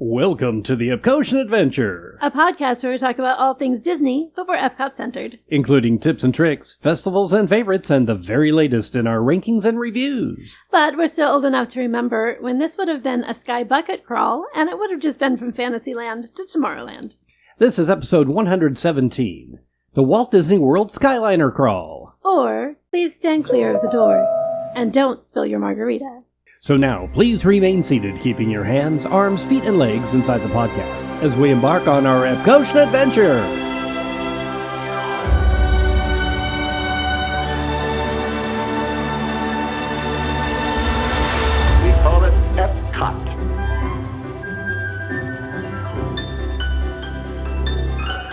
Welcome to the Epcotian Adventure, a podcast where we talk about all things Disney, but we're Epcot-centered. including tips and tricks, festivals and favorites, and the very latest in our rankings and reviews. But we're still old enough to remember when this would have been a sky bucket crawl, and it would have just been from Fantasyland to Tomorrowland. This is episode 117, the Walt Disney World Skyliner Crawl. Or, please stand clear of the doors, and don't spill your margarita. So now, please remain seated, keeping your hands, arms, feet, and legs inside the podcast as we embark on our Epcotian Adventure. We call it Epcot.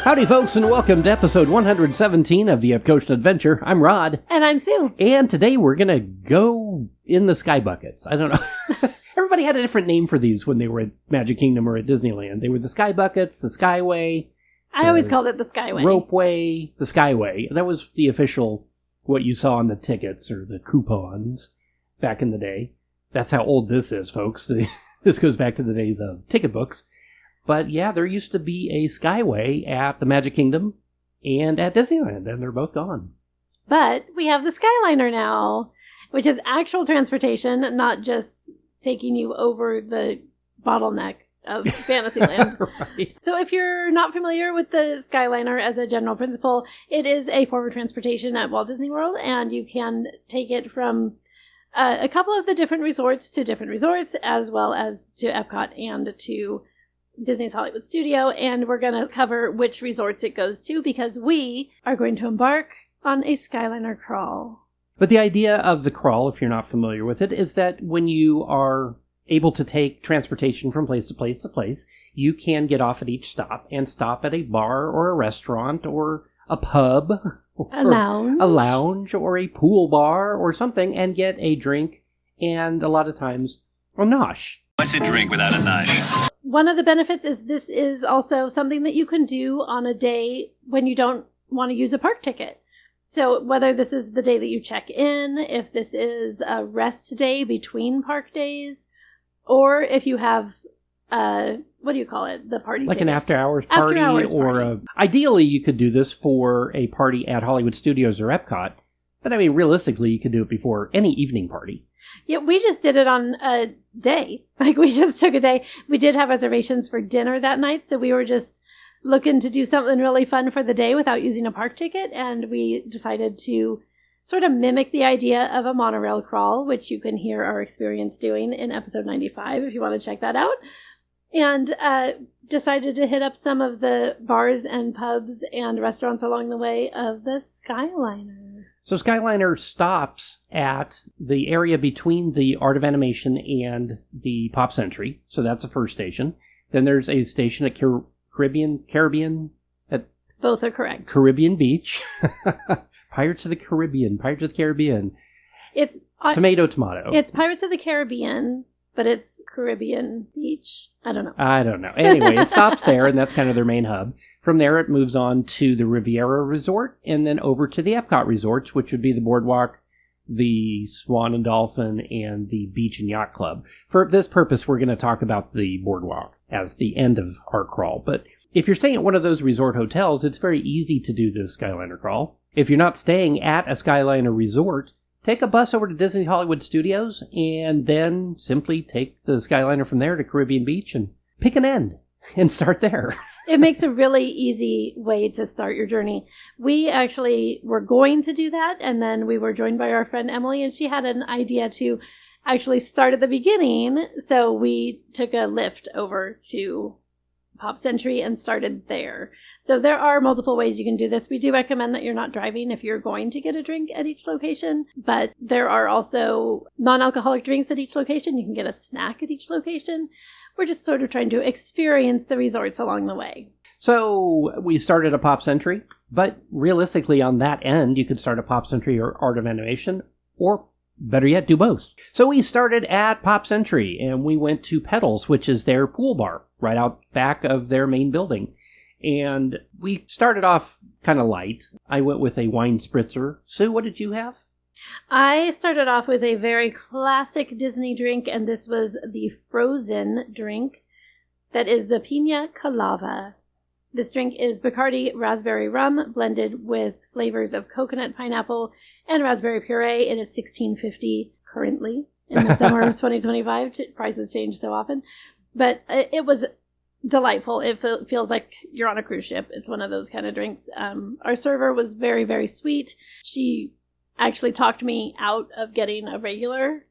Howdy, folks, and welcome to episode 117 of the Epcotian Adventure. I'm Rod. And I'm Sue. And today we're going to go in the sky buckets. I don't know. Everybody had a different name for these when they were at Magic Kingdom or at Disneyland. They were the sky buckets, the skyway. I always called it the skyway. Ropeway, the skyway. That was the official, what you saw on the tickets or the coupons back in the day. That's how old this is, folks. This goes back to the days of ticket books. But yeah, there used to be a skyway at the Magic Kingdom and at Disneyland, and they're both gone. But we have the Skyliner now, which is actual transportation, not just taking you over the bottleneck of Fantasyland. Right. So if you're not familiar with the Skyliner as a general principle, it is a form of transportation at Walt Disney World, and you can take it from a couple of the different resorts to different resorts, as well as to Epcot and to Disney's Hollywood Studio, and we're going to cover which resorts it goes to because we are going to embark on a Skyliner crawl. But the idea of the crawl, if you're not familiar with it, is that when you are able to take transportation from place to place to place, you can get off at each stop and stop at a bar or a restaurant or a pub, or A lounge or a pool bar or something and get a drink and a lot of times a nosh. What's a drink without a nosh? One of the benefits is this is also something that you can do on a day when you don't want to use a park ticket. So whether this is the day that you check in, if this is a rest day between park days, or if you have, what do you call it? The party Like tickets. an after-hours party. After-hours Ideally, you could do this for a party at Hollywood Studios or Epcot. But I mean, realistically, you could do it before any evening party. Yeah, we just did it on a day. Like, we just took a day. We did have reservations for dinner that night, so we were just looking to do something really fun for the day without using a park ticket, and we decided to sort of mimic the idea of a monorail crawl, which you can hear our experience doing in episode 95 if you want to check that out, and decided to hit up some of the bars and pubs and restaurants along the way of the Skyliner. So Skyliner stops at the area between the Art of Animation and the Pop Century. So that's the first station. Then there's a station at Caribbean Both are correct. Caribbean Beach. Pirates of the Caribbean. It's Tomato. It's Pirates of the Caribbean, but it's Caribbean Beach. I don't know. Anyway, it stops there, and that's kind of their main hub. From there, it moves on to the Riviera Resort, and then over to the Epcot Resorts, which would be the Boardwalk, the Swan and Dolphin, and the Beach and Yacht Club. For this purpose, we're going to talk about the Boardwalk as the end of our crawl. But if you're staying at one of those resort hotels, it's very easy to do this Skyliner crawl. If you're not staying at a Skyliner resort, take a bus over to Disney Hollywood Studios, and then simply take the Skyliner from there to Caribbean Beach and pick an end and start there. It makes a really easy way to start your journey. We actually were going to do that, and then we were joined by our friend Emily, and she had an idea to actually start at the beginning, so we took a lift over to Pop Century and started there. So there are multiple ways you can do this. We do recommend that you're not driving if you're going to get a drink at each location, but there are also non-alcoholic drinks at each location. You can get a snack at each location. We're just sort of trying to experience the resorts along the way. So we started at Pop Century, but realistically on that end, you could start at Pop Century or Art of Animation, or better yet, do both. So we started at Pop Century, and we went to Petals, which is their pool bar, right out back of their main building. And we started off kind of light. I went with a wine spritzer. Sue, what did you have? I started off with a very classic Disney drink, and this was the Frozen drink. That is the Pina Colada. This drink is Bacardi raspberry rum blended with flavors of coconut, pineapple, and raspberry puree. It is $16.50 currently in the summer of 2025. Prices change so often. But it was delightful. It feels like you're on a cruise ship. It's one of those kind of drinks. Our server was very, very sweet. She actually talked me out of getting a regular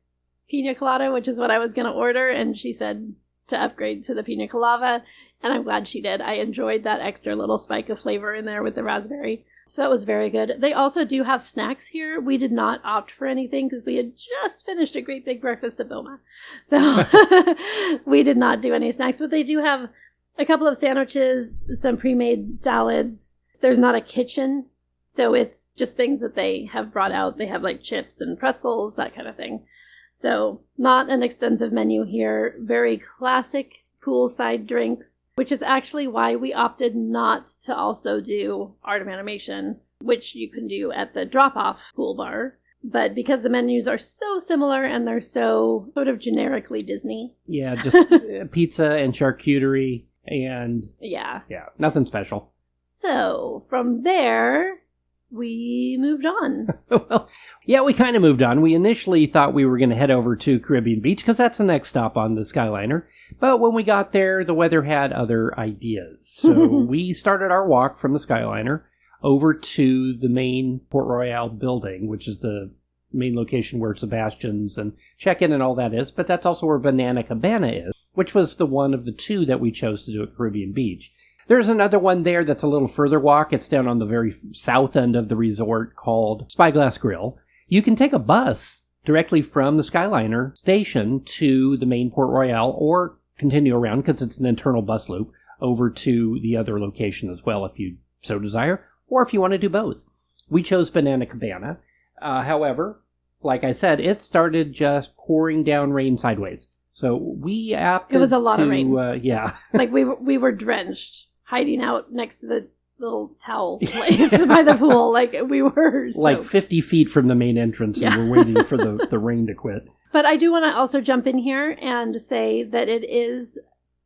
pina colada, which is what I was going to order. And she said to upgrade to the pina colada. And I'm glad she did. I enjoyed that extra little spike of flavor in there with the raspberry. So that was very good. They also do have snacks here. We did not opt for anything because we had just finished a great big breakfast at Boma. So we did not do any snacks. But they do have a couple of sandwiches, some pre-made salads. There's not a kitchen. So it's just things that they have brought out. They have like chips and pretzels, that kind of thing. So not an extensive menu here. Very classic poolside drinks, which is actually why we opted not to also do Art of Animation, which you can do at the drop-off pool bar. But because the menus are so similar and they're so sort of generically Disney. Yeah, just pizza and charcuterie and... Yeah, nothing special. So from there, we moved on. Well, yeah, we kind of moved on. We initially thought we were going to head over to Caribbean Beach because that's the next stop on the Skyliner. But when we got there, the weather had other ideas. So we started our walk from the Skyliner over to the main Port Royale building, which is the main location where Sebastian's and check-in and all that is. But that's also where Banana Cabana is, which was the one of the two that we chose to do at Caribbean Beach. There's another one there that's a little further walk. It's down on the very south end of the resort called Spyglass Grill. You can take a bus directly from the Skyliner station to the main Port Royale or continue around because it's an internal bus loop over to the other location as well if you so desire, or if you want to do both. We chose Banana Cabana. However, like I said, it started just pouring down rain sideways. So we opted It was a lot of rain. Yeah. Like we were drenched, hiding out next to the little towel place by the pool. Like we were soaked. Like 50 feet from the main entrance, and we're waiting for the rain to quit. But I do want to also jump in here and say that it is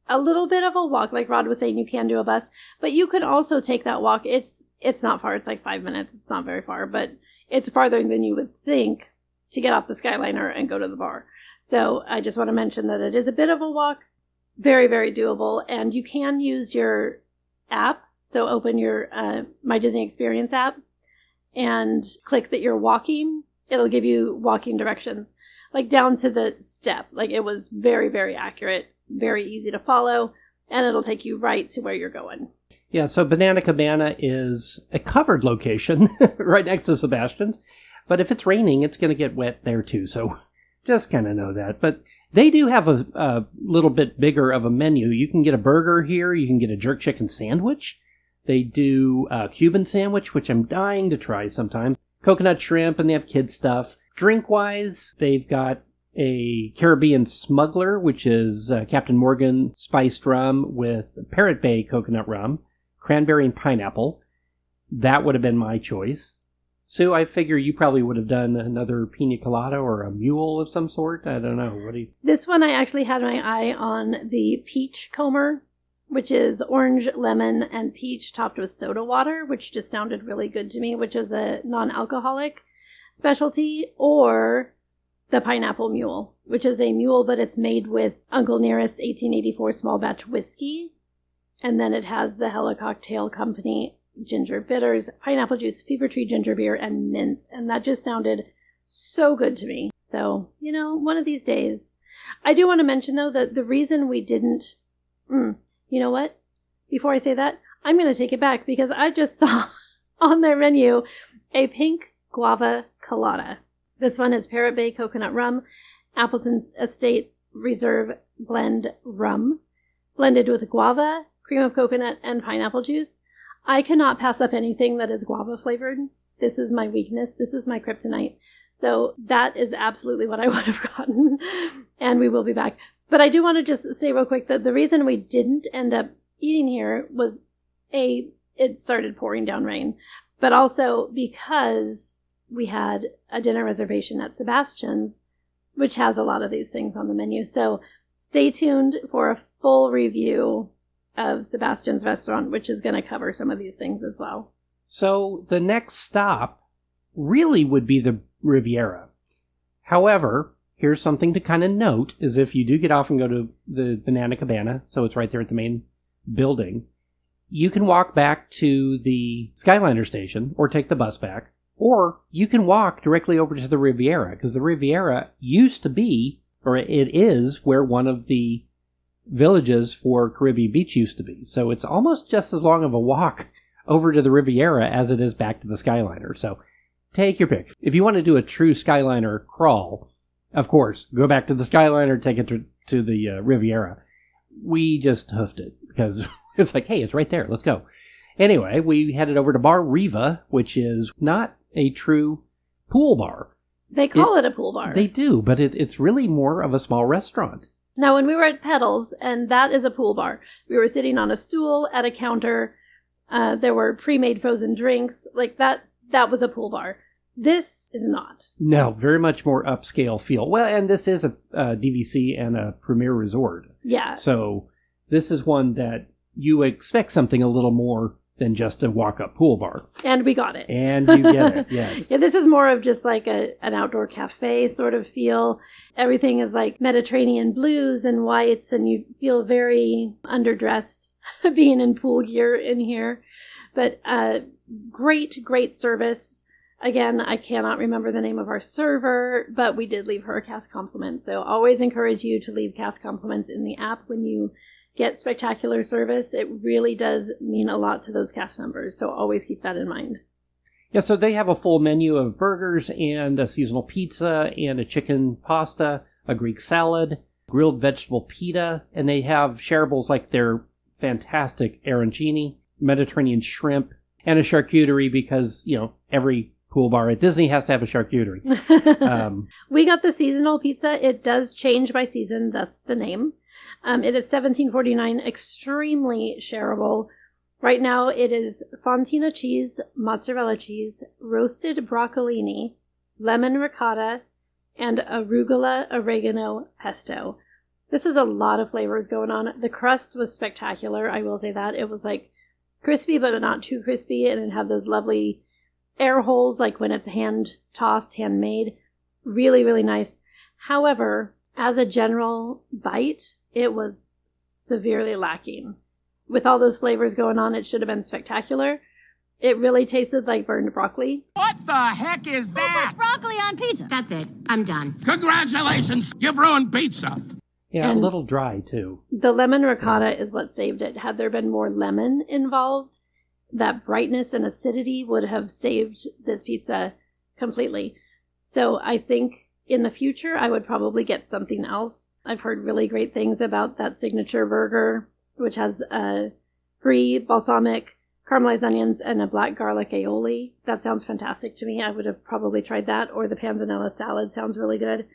a little bit of a walk. Like Rod was saying, you can do a bus, but you can also take that walk. It's not far. It's like 5 minutes. It's not very far, but it's farther than you would think to get off the Skyliner and go to the bar. So I just want to mention that it is a bit of a walk, very, very doable, and you can use your app. So open your My Disney Experience app and click that you're walking. It'll give you walking directions, like down to the step. Like it was very, very accurate, very easy to follow, and it'll take you right to where you're going. Yeah, so Banana Cabana is a covered location right next to Sebastian's, but if it's raining, it's going to get wet there too, so just kind of know that. But they do have a little bit bigger of a menu. You can get a burger here, you can get a jerk chicken sandwich. They do a Cuban sandwich, which I'm dying to try sometime. Coconut shrimp, and they have kid stuff. Drink-wise, they've got a Caribbean smuggler, which is Captain Morgan spiced rum with Parrot Bay coconut rum, cranberry and pineapple. That would have been my choice. Sue, I figure you probably would have done another pina colada or a mule of some sort. I don't know. What do you... This one, I actually had my eye on the peach comber, which is orange, lemon, and peach topped with soda water, which just sounded really good to me, which is a non-alcoholic specialty, or the pineapple mule, which is a mule, but it's made with Uncle Nearest 1884 small batch whiskey. And then it has the Hella Cocktail Company ginger bitters, pineapple juice, fever tree ginger beer, and mint. And that just sounded so good to me. So, one of these days. I do want to mention, though, that the reason we didn't... you know what? Before I say that, I'm going to take it back because I just saw on their menu a pink guava colada. This one is Parrot Bay Coconut Rum, Appleton Estate Reserve Blend Rum, blended with guava, cream of coconut, and pineapple juice. I cannot pass up anything that is guava flavored. This is my weakness. This is my kryptonite. So that is absolutely what I would have gotten. And we will be back. But I do want to just say real quick that the reason we didn't end up eating here was, it started pouring down rain, but also because we had a dinner reservation at Sebastian's, which has a lot of these things on the menu. So stay tuned for a full review of Sebastian's Restaurant, which is going to cover some of these things as well. So the next stop really would be the Riviera. However, here's something to kind of note, is if you do get off and go to the Banana Cabana, so it's right there at the main building, you can walk back to the Skyliner station or take the bus back, or you can walk directly over to the Riviera, because the Riviera used to be, or it is, where one of the villages for Caribbean Beach used to be. So it's almost just as long of a walk over to the Riviera as it is back to the Skyliner. So take your pick. If you want to do a true Skyliner crawl, of course, go back to the Skyliner, take it to the Riviera. We just hoofed it because it's like, hey, it's right there. Let's go. Anyway, we headed over to Bar Riva, which is not a true pool bar. They call it a pool bar. They do, but it's really more of a small restaurant. Now, when we were at Pedals, and that is a pool bar, we were sitting on a stool at a counter. There were pre-made frozen drinks. Like that was a pool bar. This is not. No, very much more upscale feel. Well, and this is a DVC and a premier resort. Yeah. So this is one that you expect something a little more than just a walk-up pool bar. And we got it. And you get it, yes. Yeah, this is more of just like an outdoor cafe sort of feel. Everything is like Mediterranean blues and whites, and you feel very underdressed being in pool gear in here. But great service. Again, I cannot remember the name of our server, but we did leave her a cast compliment. So always encourage you to leave cast compliments in the app when you get spectacular service. It really does mean a lot to those cast members. So always keep that in mind. Yeah, so they have a full menu of burgers and a seasonal pizza and a chicken pasta, a Greek salad, grilled vegetable pita, and they have shareables like their fantastic arancini, Mediterranean shrimp, and a charcuterie because, every pool bar at Disney has to have a charcuterie. We got the seasonal pizza. It does change by season. That's the name. It is $17.49, extremely shareable. Right now it is fontina cheese, mozzarella cheese, roasted broccolini, lemon ricotta, and arugula oregano pesto. This is a lot of flavors going on. The crust was spectacular, I will say that. It was like crispy, but not too crispy, and it had those lovely air holes, like when it's hand-tossed, handmade. Really, really nice. However, as a general bite, it was severely lacking. With all those flavors going on, it should have been spectacular. It really tasted like burned broccoli. What the heck is that? Who puts broccoli on pizza? That's it. I'm done. Congratulations! You've ruined pizza. Yeah, And a little dry, too. The lemon ricotta is what saved it. Had there been more lemon involved, that brightness and acidity would have saved this pizza completely. So I think in the future, I would probably get something else. I've heard really great things about that signature burger, which has brie, balsamic, caramelized onions, and a black garlic aioli. That sounds fantastic to me. I would have probably tried that, or the panzanella salad sounds really good.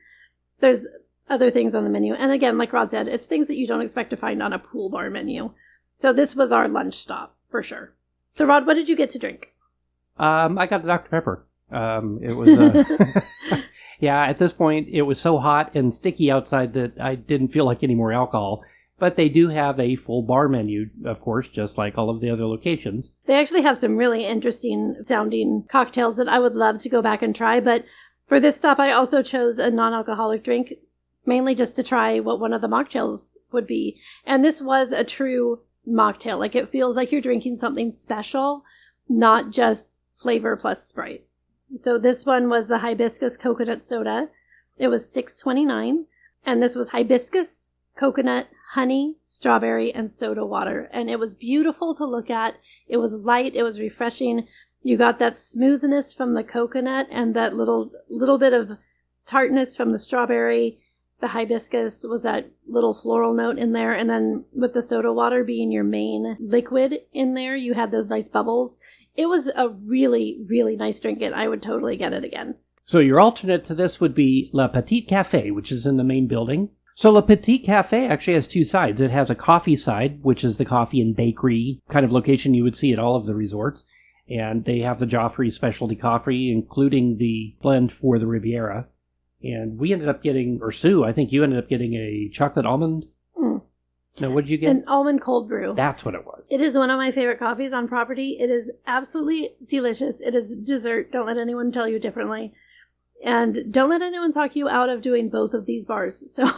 There's other things on the menu. And again, like Rod said, it's things that you don't expect to find on a pool bar menu. So this was our lunch stop, for sure. So Rod, what did you get to drink? I got the Dr. Pepper. It was... Yeah, at this point, it was so hot and sticky outside that I didn't feel like any more alcohol. But they do have a full bar menu, of course, just like all of the other locations. They actually have some really interesting sounding cocktails that I would love to go back and try. But for this stop, I also chose a non-alcoholic drink, mainly just to try what one of the mocktails would be. And this was a true mocktail. Like, it feels like you're drinking something special, not just flavor plus Sprite. So this one was the hibiscus coconut soda. It was $6.29, and this was hibiscus, coconut, honey, strawberry, and soda water. And it was beautiful to look at. It was light. It was refreshing. You got that smoothness from the coconut and that little bit of tartness from the strawberry. The hibiscus was that little floral note in there. And then with the soda water being your main liquid in there, you had those nice bubbles. It was a really, really nice drink, and I would totally get it again. So your alternate to this would be La Petite Café, which is in the main building. So La Petite Café actually has two sides. It has a coffee side, which is the coffee and bakery kind of location you would see at all of the resorts. And they have the Joffrey specialty coffee, including the blend for the Riviera. And we ended up getting, or Sue, I think you ended up getting a chocolate almond. No, what did you get? An almond cold brew. That's what it was. It is one of my favorite coffees on property. It is absolutely delicious. It is dessert. Don't let anyone tell you differently. And don't let anyone talk you out of doing both of these bars. So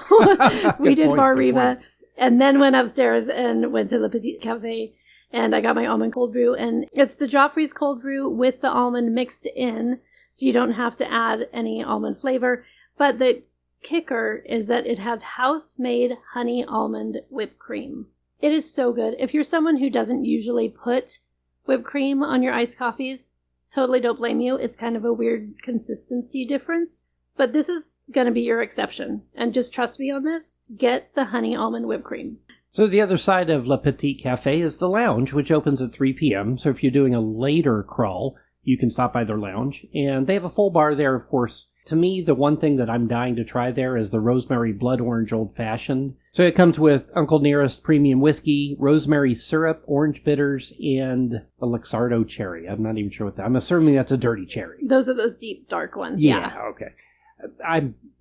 we did Bar Reba and then went upstairs and went to Le Petit Cafe. And I got my almond cold brew. And it's the Joffrey's cold brew with the almond mixed in. So you don't have to add any almond flavor. But the kicker is that it has house-made honey almond whipped cream. It is so good. If you're someone who doesn't usually put whipped cream on your iced coffees, totally don't blame you. It's kind of a weird consistency difference. But this is going to be your exception. And just trust me on this. Get the honey almond whipped cream. So the other side of Le Petit Cafe is the lounge, which opens at 3 p.m. So if you're doing a later crawl, you can stop by their lounge. And they have a full bar there, of course. To me, the one thing that I'm dying to try there is the Rosemary Blood Orange Old Fashioned. So it comes with Uncle Nearest Premium Whiskey, Rosemary Syrup, Orange Bitters, and a Luxardo Cherry. I'm not even sure what that is. I'm assuming that's a dirty cherry. Those are those deep, dark ones, yeah. Okay.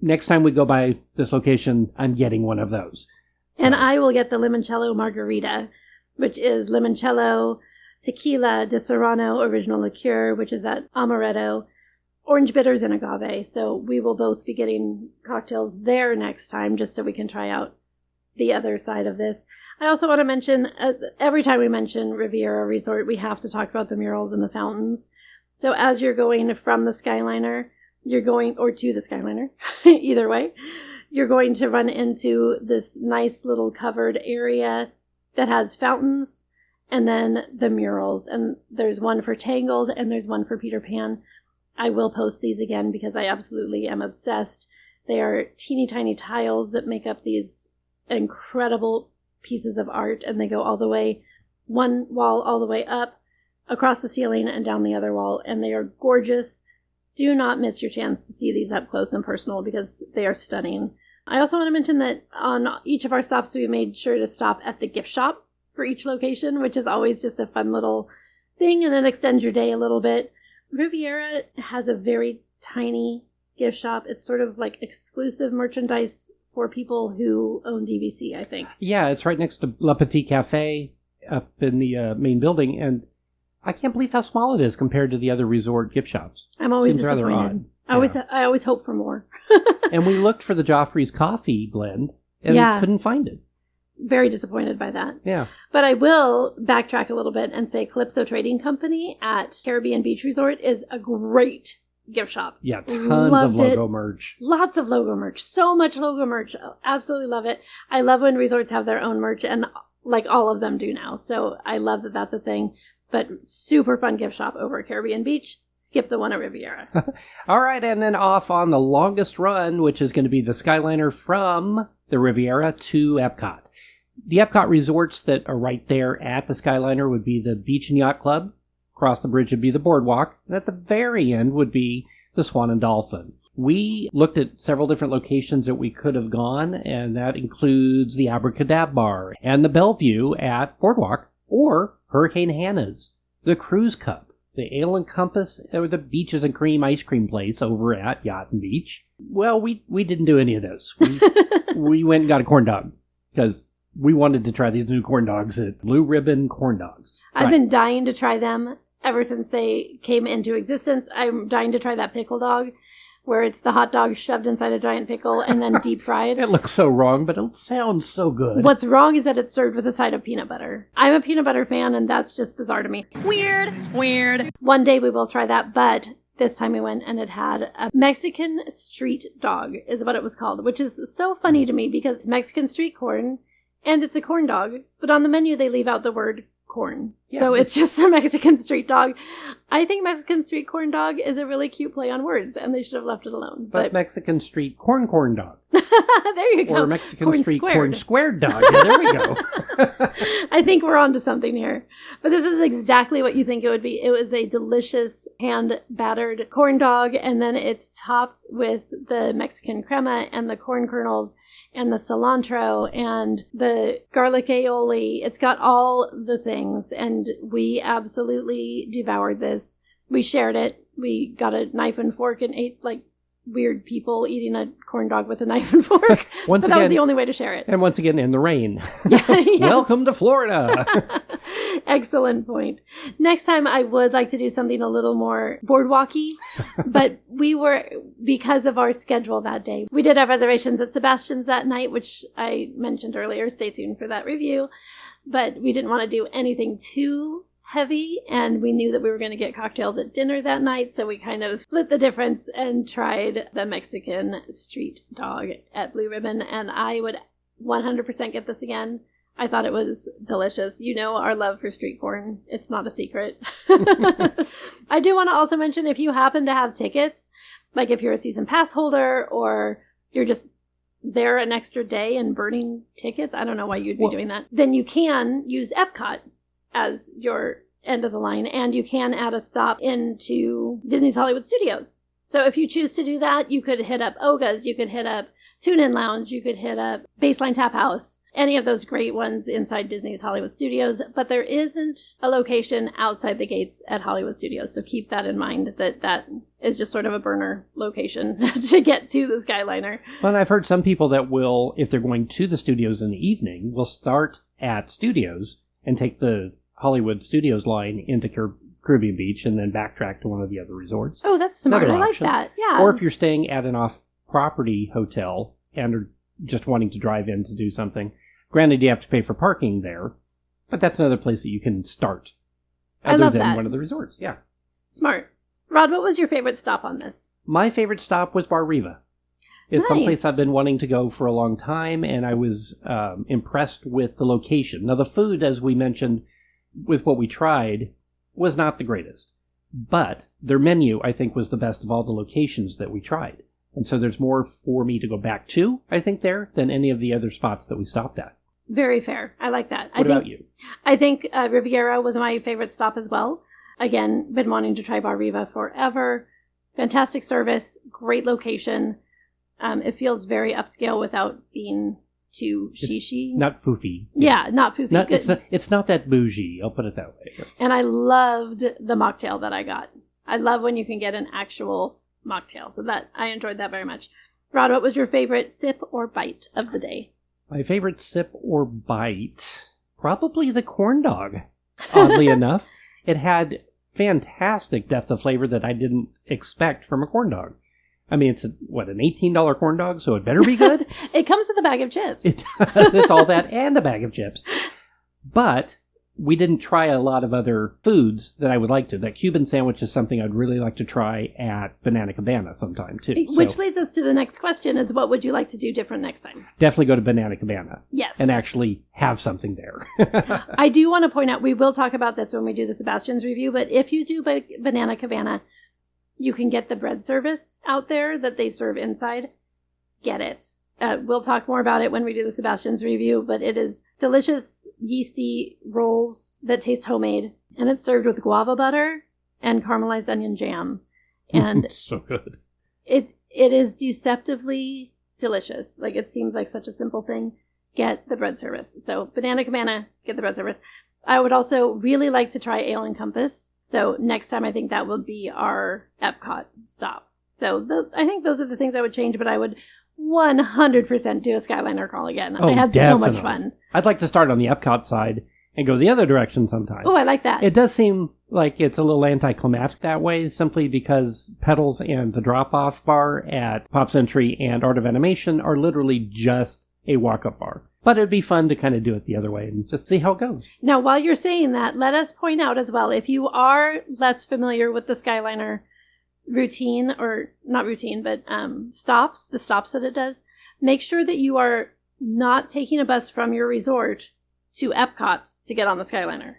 Next time we go by this location, I'm getting one of those. And I will get the limoncello margarita, which is limoncello, tequila, de Serrano original liqueur, which is that amaretto, orange bitters, and agave. So we will both be getting cocktails there next time, just so we can try out the other side of this. I also want to mention, every time we mention Riviera Resort, we have to talk about the murals and the fountains. So as you're going from the Skyliner, or to the Skyliner, either way, you're going to run into this nice little covered area that has fountains and then the murals. And there's one for Tangled and there's one for Peter Pan. I will post these again because I absolutely am obsessed. They are teeny tiny tiles that make up these incredible pieces of art, and they go all the way, one wall all the way up, across the ceiling and down the other wall, and they are gorgeous. Do not miss your chance to see these up close and personal because they are stunning. I also want to mention that on each of our stops, we made sure to stop at the gift shop for each location, which is always just a fun little thing, and it extends your day a little bit. Riviera has a very tiny gift shop. It's sort of like exclusive merchandise for people who own DVC, I think. Yeah, it's right next to Le Petit Cafe up in the main building, and I can't believe how small it is compared to the other resort gift shops. I'm always Seems disappointed. rather odd. I always hope for more. And we looked for the Joffrey's coffee blend and couldn't find it. Very disappointed by that. Yeah. But I will backtrack a little bit and say Calypso Trading Company at Caribbean Beach Resort is a great gift shop. Yeah, tons of logo merch. Lots of logo merch. So much logo merch. Absolutely love it. I love when resorts have their own merch, and like all of them do now. So I love that that's a thing. But super fun gift shop over at Caribbean Beach. Skip the one at Riviera. All right, and then off on the longest run, which is going to be the Skyliner from the Riviera to Epcot. The Epcot resorts that are right there at the Skyliner would be the Beach and Yacht Club. Across the bridge would be the Boardwalk. And at the very end would be the Swan and Dolphin. We looked at several different locations that we could have gone, and that includes the Abracadabra Bar and the Bellevue at Boardwalk, or Hurricane Hannah's, the Cruise Cup, the Ale and Compass, or the Beaches and Cream ice cream place over at Yacht and Beach. Well, we didn't do any of those. We went and got a corn dog because we wanted to try these new corn dogs at Blue Ribbon Corn Dogs. I've been dying to try them ever since they came into existence. I'm dying to try that pickle dog, where it's the hot dog shoved inside a giant pickle and then deep fried. It looks so wrong, but it sounds so good. What's wrong is that it's served with a side of peanut butter. I'm a peanut butter fan, and that's just bizarre to me. Weird. One day we will try that, but this time we went and it had a Mexican street dog, is what it was called, which is so funny to me because it's Mexican street corn, and it's a corn dog, but on the menu they leave out the word corn. Yeah, so it's just a Mexican street dog. I think Mexican street corn dog is a really cute play on words, and they should have left it alone. But Mexican street corn dog. There you go. Or Mexican street corn squared dog. Yeah, there we go. I think we're on to something here. But this is exactly what you think it would be. It was a delicious hand-battered corn dog, and then it's topped with the Mexican crema and the corn kernels and the cilantro and the garlic aioli. It's got all the things, and we absolutely devoured this. We shared it. We got a knife and fork and ate like weird people eating a corn dog with a knife and fork. But that was the only way to share it. And once again, in the rain. Yes. Welcome to Florida. Excellent point. Next time I would like to do something a little more boardwalky, but because of our schedule that day, we did have reservations at Sebastian's that night, which I mentioned earlier. Stay tuned for that review. But we didn't want to do anything too heavy, and we knew that we were going to get cocktails at dinner that night, so we kind of split the difference and tried the Mexican street dog at Blue Ribbon, and I would 100% get this again. I thought it was delicious. You know our love for street corn. It's not a secret. I do want to also mention, if you happen to have tickets, like if you're a season pass holder or you're just there an extra day and burning tickets, I don't know why you'd be doing that, then you can use Epcot as your end of the line, and you can add a stop into Disney's Hollywood Studios. So if you choose to do that, you could hit up Oga's, you could hit up Tune-In Lounge, you could hit up Baseline Tap House, any of those great ones inside Disney's Hollywood Studios, but there isn't a location outside the gates at Hollywood Studios, so keep that in mind, that is just sort of a burner location to get to the Skyliner. Well, and I've heard some people that will, if they're going to the studios in the evening, will start at Studios and take the Hollywood Studios line into Caribbean Beach and then backtrack to one of the other resorts. Oh, that's smart. Another I option. like that. Yeah. Or if you're staying at an off-property hotel and are just wanting to drive in to do something, granted you have to pay for parking there, but that's another place that you can start. I love than that. One of the resorts, yeah. Smart. Rod, what was your favorite stop on this? My favorite stop was Bar Riva. It's someplace I've been wanting to go for a long time, and I was impressed with the location. Now, the food, as we mentioned, with what we tried, was not the greatest. But their menu, I think, was the best of all the locations that we tried. And so there's more for me to go back to, I think, there, than any of the other spots that we stopped at. Very fair. I like that. What about you? I think Riviera was my favorite stop as well. Again, been wanting to try Bar Riva forever. Fantastic service, great location. It feels very upscale without being too shishi. Not foofy. Yeah, not foofy. It's not that bougie, I'll put it that way. And I loved the mocktail that I got. I love when you can get an actual mocktail. So that I enjoyed that very much. Rod, what was your favorite sip or bite of the day? My favorite sip or bite? Probably the corn dog, oddly enough. It had fantastic depth of flavor that I didn't expect from a corn dog. I mean, it's an $18 corn dog, so it better be good. It comes with a bag of chips. It's all that and a bag of chips. But we didn't try a lot of other foods that I would like to. That Cuban sandwich is something I'd really like to try at Banana Cabana sometime, too. Which leads us to the next question, is what would you like to do different next time? Definitely go to Banana Cabana. Yes. And actually have something there. I do want to point out, we will talk about this when we do the Sebastian's review, but if you do Banana Cabana, you can get the bread service out there that they serve inside. Get it. We'll talk more about it when we do the Sebastian's review, but it is delicious, yeasty rolls that taste homemade, and it's served with guava butter and caramelized onion jam. And so good. It is deceptively delicious. Like, it seems like such a simple thing. Get the bread service. So, Banana Cabana, get the bread service. I would also really like to try Ale and Compass. So next time, I think that will be our Epcot stop. So I think those are the things I would change, but I would 100% do a Skyliner crawl again. I had definitely. so much fun. I'd like to start on the Epcot side and go the other direction sometime. Oh, I like that. It does seem like it's a little anticlimactic that way, simply because Petals and the drop-off bar at Pop Century and Art of Animation are literally just a walk-up bar. But it'd be fun to kind of do it the other way and just see how it goes. Now, while you're saying that, let us point out as well, if you are less familiar with the Skyliner routine, or not routine, but the stops that it does, make sure that you are not taking a bus from your resort to Epcot to get on the Skyliner.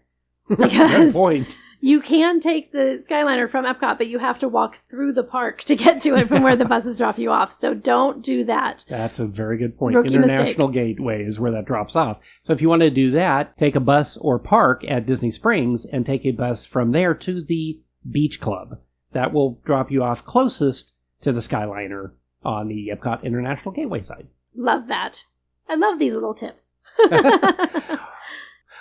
Because Good point. You can take the Skyliner from Epcot, but you have to walk through the park to get to it from where the buses drop you off. So don't do that. That's a very good point. Rookie International mistake. Gateway is where that drops off. So if you want to do that, take a bus or park at Disney Springs and take a bus from there to the Beach Club. That will drop you off closest to the Skyliner on the Epcot International Gateway side. Love that. I love these little tips.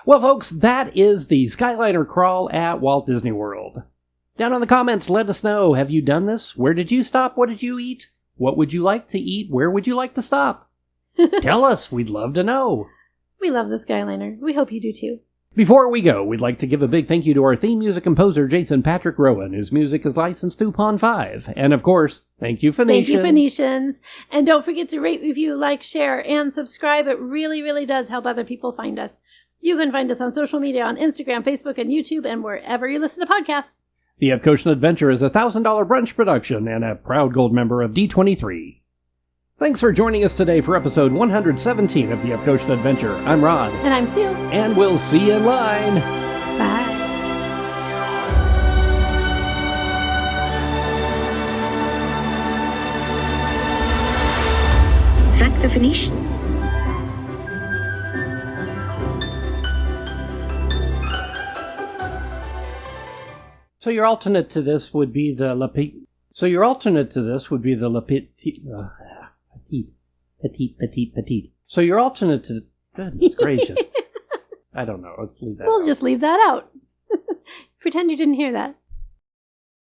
Well, folks, that is the Skyliner crawl at Walt Disney World. Down in the comments, let us know, have you done this? Where did you stop? What did you eat? What would you like to eat? Where would you like to stop? Tell us. We'd love to know. We love the Skyliner. We hope you do too. Before we go, we'd like to give a big thank you to our theme music composer, Jason Patrick Rowan, whose music is licensed to Pond 5. And of course, thank you, Phoenicians. Thank you, Phoenicians. And don't forget to rate, review, like, share, and subscribe. It really, really does help other people find us. You can find us on social media on Instagram, Facebook, and YouTube, and wherever you listen to podcasts. The Epcotian Adventure is a $1,000 brunch production and a proud gold member of D23. Thanks for joining us today for episode 117 of the Epcotian Adventure. I'm Rod. And I'm Sue. And we'll see you in line. Bye. Thank the Phoenicians. So your alternate to this would be the petite. So your alternate to... Goodness gracious. I don't know. Let's leave that out. We'll just leave that out. Pretend you didn't hear that.